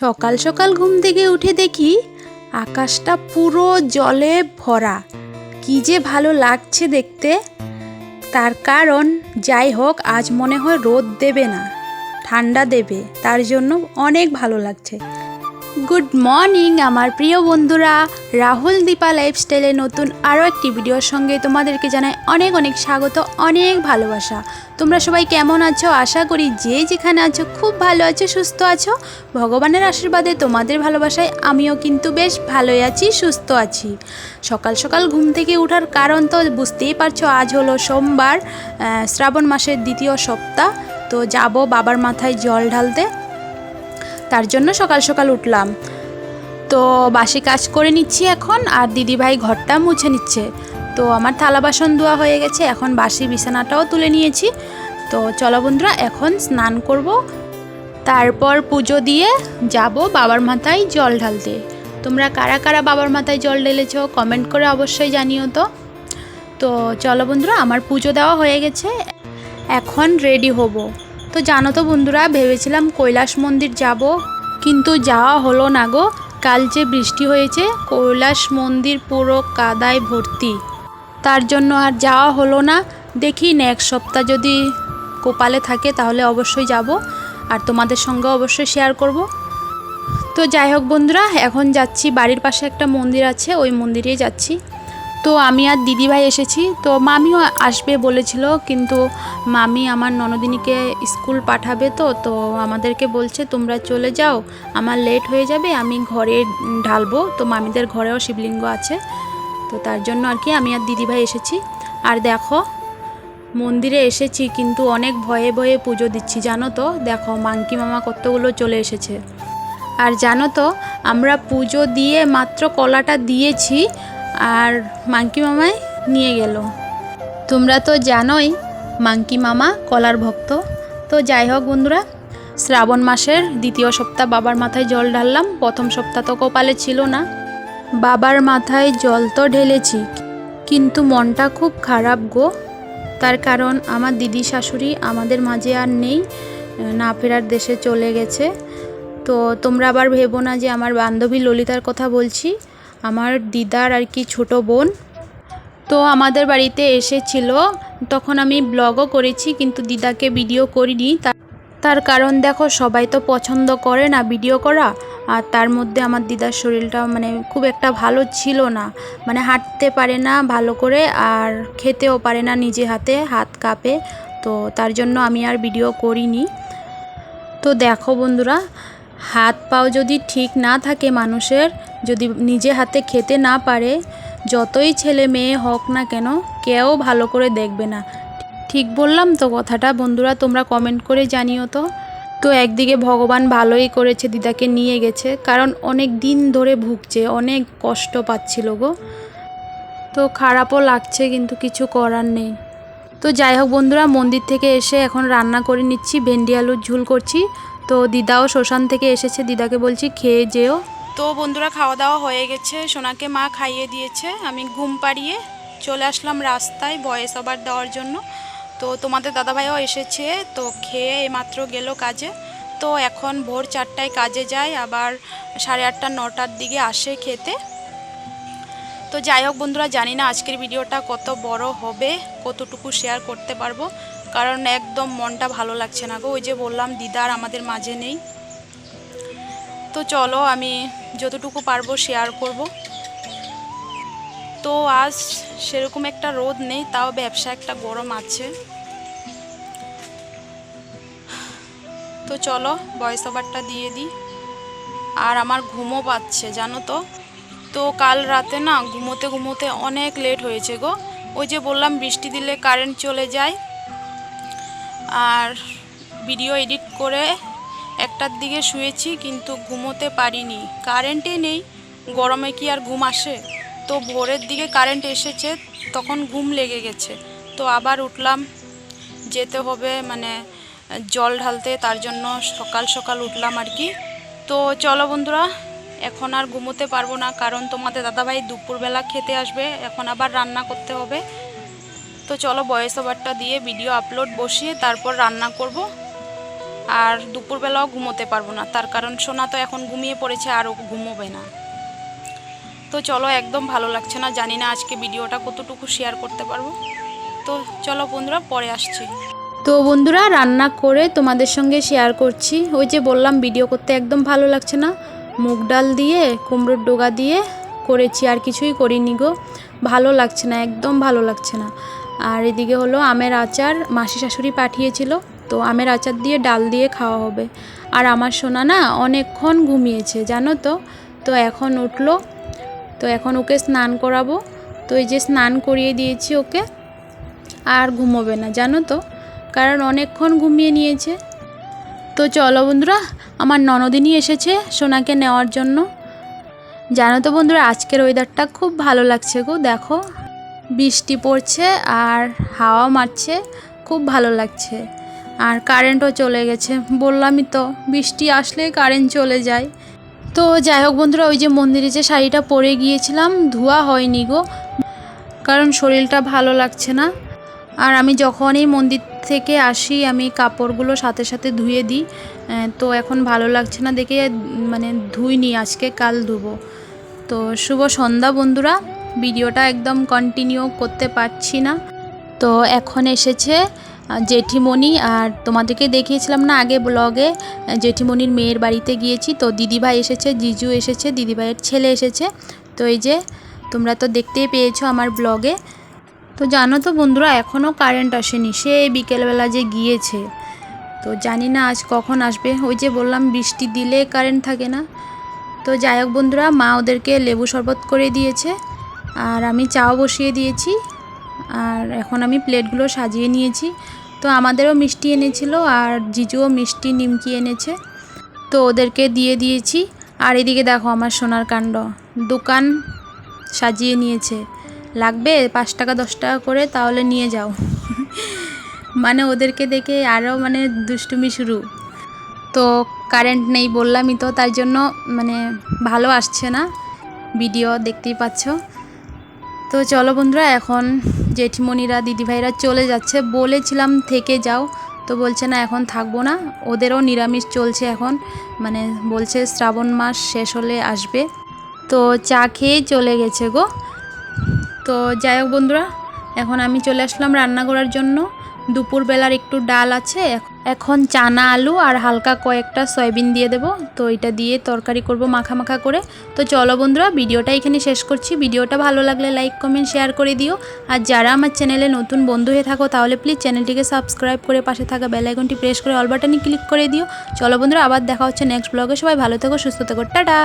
সকাল সকাল ঘুম থেকে উঠে দেখি আকাশটা পুরো জলে ভরা। কি যে ভালো লাগছে দেখতে। তার কারণ যাই হোক, আজ মনে হয় রোদ দেবে না, ঠান্ডা দেবে, তার জন্য অনেক ভালো লাগছে। গুড মর্নিং আমার প্রিয় বন্ধুরা, রাহুল দীপা লাইফস্টাইলে নতুন আরও একটি ভিডিওর সঙ্গে তোমাদেরকে জানাই অনেক অনেক স্বাগত, অনেক ভালোবাসা। তোমরা সবাই কেমন আছো? আশা করি যে যেখানে আছো খুব ভালো আছো, সুস্থ আছো। ভগবানের আশীর্বাদে তোমাদের ভালোবাসায় আমিও কিন্তু বেশ ভালোই আছি, সুস্থ আছি। সকাল সকাল ঘুম থেকে ওঠার কারণ তো বুঝতেই পারছো, আজ হলো সোমবার, শ্রাবণ মাসের দ্বিতীয় সপ্তাহ। তো যাব বাবার মাথায় জল ঢালতে, তার জন্য সকাল সকাল উঠলাম। তো বাসি কাজ করে নিচ্ছি এখন, আর দিদিভাই ঘরটা মুছে নিচ্ছে। তো আমার থালা বাসন ধোয়া হয়ে গেছে, এখন বাসি বিছানাটাও তুলে নিয়েছি। তো চলো বন্ধুরা, এখন স্নান করব, তারপর পুজো দিয়ে যাব বাবার মাথায় জল ঢালতে। তোমরা কারা কারা বাবার মাথায় জল ঢেলেছো কমেন্ট করে অবশ্যই জানিও। তো চলো বন্ধুরা, আমার পুজো দেওয়া হয়ে গেছে, এখন রেডি হব। তো জানো তো বন্ধুরা, ভেবেছিলাম কৈলাস মন্দির যাব, কিন্তু যাওয়া হলো না গো। কাল যে বৃষ্টি হয়েছে, কৈলাস মন্দির পুরো কাদায় ভর্তি, তার জন্য আর যাওয়া হলো না। দেখি নেক্সট সপ্তাহ যদি কপালে থাকে তাহলে অবশ্যই যাব, আর তোমাদের সঙ্গে অবশ্যই শেয়ার করব। তো যাই হোক বন্ধুরা, এখন যাচ্ছি, বাড়ির পাশে একটা মন্দির আছে, ওই মন্দিরেই যাচ্ছি। তো আমি আর দিদিভাই এসেছি। তো মামিও আসবে বলেছিল, কিন্তু মামি আমার ননদিনীকে স্কুল পাঠাবে, তো আমাদেরকে বলছে তোমরা চলে যাও, আমার লেট হয়ে যাবে, আমি ঘরে ঢালবো। তো মামিদের ঘরেও শিবলিঙ্গ আছে, তো তার জন্য আর কি আমি আর দিদিভাই এসেছি। আর দেখো, মন্দিরে এসেছি কিন্তু অনেক ভয়ে ভয়ে পুজো দিচ্ছি, জানো তো। দেখো মাংকি মামা কতগুলো চলে এসেছে। আর জানো তো, আমরা পুজো দিয়ে মাত্র কলাটা দিয়েছি, আর মাংকি মামাই নিয়ে গেল। তোমরা তো জানোই মাংকি মামা কলার ভক্ত। তো যাই হোক বন্ধুরা, শ্রাবণ মাসের দ্বিতীয় সপ্তাহ বাবার মাথায় জল ঢাললাম। প্রথম সপ্তাহ তো কপালে ছিল না। বাবার মাথায় জল তো ঢেলেছি, কিন্তু মনটা খুব খারাপ গো। তার কারণ আমার দিদি শাশুড়ি আমাদের মাঝে আর নেই, না ফেরার দেশে চলে গেছে। তো তোমরা আবার ভেবো না যে আমার বান্ধবী ললিতার কথা বলছি, আমার দিদার আর কি ছোট বোন। তো আমাদের বাড়িতে এসেছিল, তখন আমি ব্লগও করেছি, কিন্তু দিদাকে ভিডিও করিনি। তার কারণ দেখো, সবাই তো পছন্দ করে না ভিডিও করা, আর তার মধ্যে আমার দিদার শরীরটা মানে খুব একটা ভালো ছিল না, মানে হাঁটতে পারে না ভালো করে, আর খেতেও পারে না নিজে হাতে, হাত কাঁপে। তো তার জন্য আমি আর ভিডিও করিনি। তো দেখো বন্ধুরা, হাত পাও যদি ঠিক না থাকে মানুষের, যদি নিজে হাতে খেতে না পারে, যতই ছেলে মেয়ে হোক না কেন, কেউ ভালো করে দেখবে না। ঠিক বললাম তো কথাটা বন্ধুরা? তোমরা কমেন্ট করে জানিও তো। তো একদিকে ভগবান ভালোই করেছে, দিদাকে নিয়ে গেছে, কারণ অনেক দিন ধরে ভুগছে, অনেক কষ্ট পাচ্ছিল গো। তো খারাপও লাগছে, কিন্তু কিছু করার নেই। তো যাই হোক বন্ধুরা, মন্দির থেকে এসে এখন রান্না করে নিচ্ছি, ভেন্ডি আলুর ঝোল করছি। তো দিদাও শ্মশান থেকে এসেছে, দিদাকে বলছি খেয়ে যেও। তো বন্ধুরা, খাওয়া দাওয়া হয়ে গেছে, সোনাকে মা খাইয়ে দিয়েছে, আমি ঘুম পাড়িয়ে চলে আসলাম রাস্তায় ভয়েস ওভার দেওয়ার জন্য। তো তোমাদের দাদাভাইও এসেছে, তো খেয়ে এইমাত্র গেল কাজে। তো এখন ভোর 4টায় কাজে যায়, আবার 8:30 9টার দিকে আসে খেতে। তো যাই হোক বন্ধুরা, জানি না আজকের ভিডিওটা কত বড় হবে, কতটুকু শেয়ার করতে পারবো, কারণ একদম মনটা ভালো লাগছে না গো। ওই যে বললাম, দিদার আমাদের মাঝে নেই। তো চলো, আমি যতটুকু পারবো শেয়ার করব। তো আজ সেরকম একটা রোদ নেই, তাও ব্যবসা একটা গরম আছে। তো চলো ভয়েস ওভারটা দিয়ে দিই। আর আমার ঘুমও পাচ্ছে, জানো তো। তো কাল রাতে না ঘুমোতে ঘুমোতে অনেক লেট হয়েছে গো। ওই যে বললাম, বৃষ্টি দিলে কারেন্ট চলে যায়, আর ভিডিও এডিট করে 1টার দিকে শুয়েছি, কিন্তু ঘুমোতে পারিনি, কারেন্টই নেই। গরমে কি আর ঘুম আসে? তো ভোরের দিকে কারেন্ট এসেছে, তখন ঘুম লেগে গেছে। তো আবার উঠলাম, যেতে হবে মানে জল ঢালতে, তার জন্য সকাল সকাল উঠলাম আর কি। তো চলো বন্ধুরা, এখন আর ঘুমোতে পারবো না, কারণ তোমাদের দাদাভাই দুপুরবেলা খেতে আসবে, এখন আবার রান্না করতে হবে। তো চলো ভয়েস ওভারটা দিয়ে ভিডিও আপলোড বসিয়ে তারপর রান্না করব। আর দুপুরবেলাও ঘুমোতে পারবো না, তার কারণ সোনা তো এখন ঘুমিয়ে পড়েছে আর ও ঘুমোবে না। তো চলো, একদম ভালো লাগছে না, জানি না আজকে ভিডিওটা কতটুকু শেয়ার করতে পারবো। তো চলো বন্ধুরা, পরে আসছি। তো বন্ধুরা, রান্না করে তোমাদের সঙ্গে শেয়ার করছি। ওই যে বললাম ভিডিও করতে একদম ভালো লাগছে না, মুগ ডাল দিয়ে কুমড়োর ডোগা দিয়ে করেছি, আর কিছুই করিনি গো। ভালো লাগছে না, একদম ভালো লাগছে না। আর এদিকে হলো আমের আচার, মাসি শাশুড়ি পাঠিয়েছিল, তো আমের আচার দিয়ে ডাল দিয়ে খাওয়া হবে। আর আমার সোনা না অনেকক্ষণ ঘুমিয়েছে জানো তো, তো এখন উঠলো, তো এখন ওকে স্নান করাবো। তো এই যে স্নান করিয়ে দিয়েছি ওকে, আর ঘুমোবে না জানো তো, কারণ অনেকক্ষণ ঘুমিয়ে নিয়েছে। তো চলো বন্ধুরা, আমার ননদিনী এসেছে সোনাকে নেওয়ার জন্য। জানো তো বন্ধুরা, আজকের ওয়েদারটা খুব ভালো লাগছে গো, দেখো বৃষ্টি পড়ছে আর হাওয়া মারছে, খুব ভালো লাগছে। আর কারেন্টও চলে গেছে, বললামই তো বৃষ্টি আসলে কারেন্ট চলে যায়। তো যাই হোক বন্ধুরা, ওই যে মন্দিরে যে শাড়িটা পরে গিয়েছিলাম ধোয়া হয়নি গো, কারণ শরীরটা ভালো লাগছে না। আর আমি যখনই মন্দির থেকে আসি আমি কাপড়গুলো সাথে সাথে ধুয়ে দিই, তো এখন ভালো লাগছে না দেখে মানে ধুইনি, আজকে কাল ধুবো। তো শুভ সন্ধ্যা বন্ধুরা, ভিডিওটা একদম কন্টিনিউ করতে পারছি না। তো এখন এসেছে জেঠিমণি, আর তোমাদেরকে দেখিয়েছিলাম না আগে ব্লগে, জেঠিমণির মেয়ের বাড়িতে গিয়েছি। তো দিদিভাই এসেছে, জিজু এসেছে, দিদিভাইয়ের ছেলে এসেছে। তো এই যে তোমরা তো দেখতেই পেয়েছো আমার ব্লগে। তো জানো তো বন্ধুরা, এখনও কারেন্ট আসেনি, সে বিকেলবেলা যে গিয়েছে, তো জানি না আজ কখন আসবে। ওই যে বললাম বৃষ্টি দিলে কারেন্ট থাকে না। তো যাই হোক বন্ধুরা, মা ওদেরকে লেবু শরবত করে দিয়েছে, আর আমি চাও বসিয়ে দিয়েছি, আর এখন আমি প্লেটগুলো সাজিয়ে নিয়েছি। তো আমাদেরও মিষ্টি এনেছিল, আর জিজুও মিষ্টি নিমকি এনেছে, তো ওদেরকে দিয়ে দিয়েছি। আর এদিকে দেখো আমার সোনার কাণ্ড, দোকান সাজিয়ে নিয়েছে, লাগবে 5 টাকা 10 টাকা করে, তাহলে নিয়ে যাও। মানে ওদেরকে দেখে আরও মানে দুষ্টুমি শুরু। তো কারেন্ট নেই বললামই তো, তার জন্য মানে ভালো আসছে না ভিডিও, দেখতেই পাচ্ছ। তো চলো বন্ধুরা, এখন জেঠিমণিরা দিদিভাইরা চলে যাচ্ছে, বলেছিলাম থেকে যাও, তো বলছে না এখন থাকবো না, ওদেরও নিরামিষ চলছে এখন, মানে বলছে শ্রাবণ মাস শেষ হলে আসবে। তো চা খেয়ে চলে গেছে গো। তো যাই হোক বন্ধুরা, এখন আমি চলে আসলাম রান্না করার জন্য। দুপুরবেলার একটু ডাল আছে, এখন চানা আলু আর হালকা কয়েকটা সয়াবিন দিয়ে দেবো, তো এটা দিয়ে তরকারি করব মাখা মাখা করে। তো চলো বন্ধুরা, ভিডিওটা এখানে শেষ করছি। ভিডিওটা ভালো লাগলে লাইক কমেন্ট শেয়ার করে দিও, আর যারা আমার চ্যানেলে নতুন বন্ধু হয়ে থাকো তাহলে প্লিজ চ্যানেলটিকে সাবস্ক্রাইব করে পাশে থাকা বেল আইকনটি প্রেস করে অল বাটনে ক্লিক করে দিও। চলো বন্ধুরা, আবার দেখা হচ্ছে নেক্সট ব্লগে। সবাই ভালো থেকো, সুস্থ থেকো, টাটা।